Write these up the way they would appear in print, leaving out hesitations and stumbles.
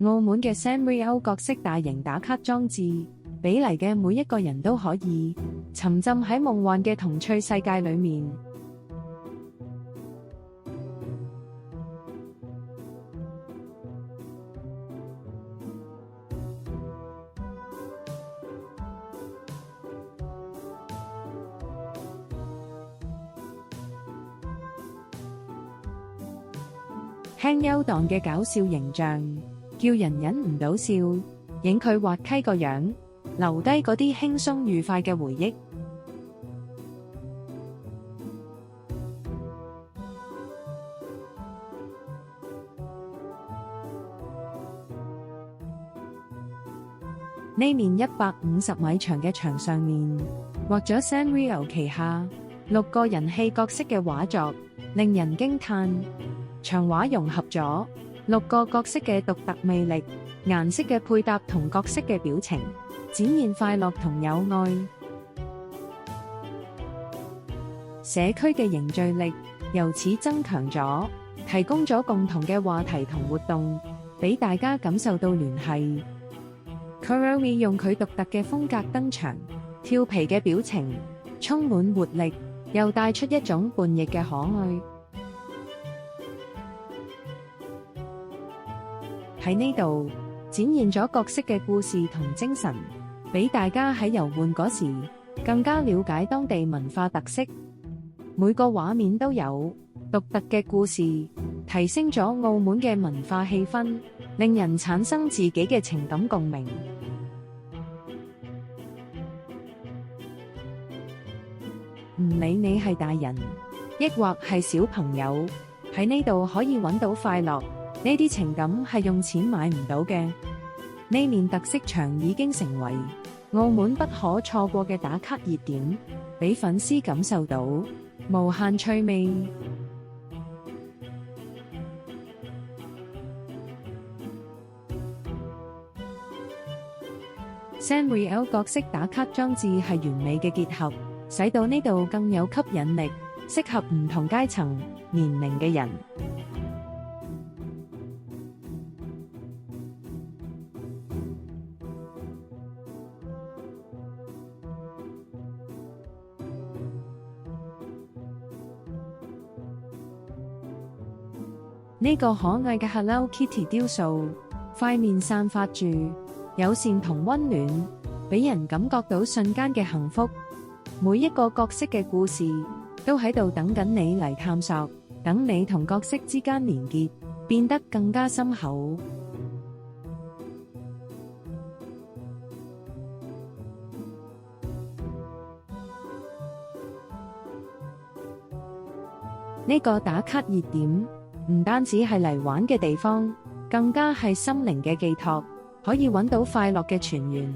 澳門嘅 Sanrio 角色大型打卡裝置，俾嚟嘅每一個人都可以沉浸喺夢幻嘅童趣世界裏面。輕幽蕩嘅搞笑形象，叫人忍唔到笑，影佢滑稽個樣，留低嗰啲輕鬆愉快嘅回憶。呢面150米長嘅牆上面，畫咗 Sanrio 旗下6個人氣角色嘅畫作，令人驚嘆。牆畫融合咗6個角色嘅獨特魅力，顏色嘅配搭同角色嘅表情，展現快樂同友愛。社區嘅凝聚力由此增強咗，提供咗共同嘅話題同活動，俾大家感受到聯繫。Kuromi 用佢獨特嘅風格登場，調皮嘅表情，充滿活力，又帶出一種叛逆嘅可愛。喺呢度展現咗角色嘅故事同精神，俾大家喺遊玩嗰時更加了解當地文化特色。每個畫面都有獨特嘅故事，提升咗澳門嘅文化氣氛，令人產生自己嘅情感共鳴。唔理你係大人，抑或係小朋友，喺呢度可以揾到快樂。呢啲情感係用錢買唔到嘅。呢面特色牆已經成為澳門不可錯過嘅打卡熱點，俾粉絲感受到無限趣味。Sanrio 角色打卡裝置係完美嘅結合，使到呢度更有吸引力，適合唔同階層、年齡嘅人。呢個可愛嘅 Hello Kitty 雕塑，塊面散發住友善同溫暖，俾人感覺到瞬間嘅幸福。每一個角色嘅故事都喺度等緊你嚟探索，等你同角色之間連結變得更加深厚。呢個打卡熱點唔單止係嚟玩嘅地方，更加係心靈嘅寄託，可以揾到快樂嘅泉源。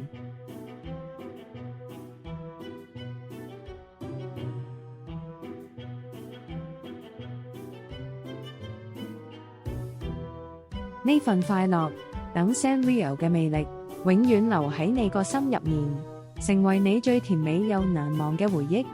呢份快樂，等 Sanrio 嘅魅力，永遠留喺你個心入面，成為你最甜美又難忘嘅回憶。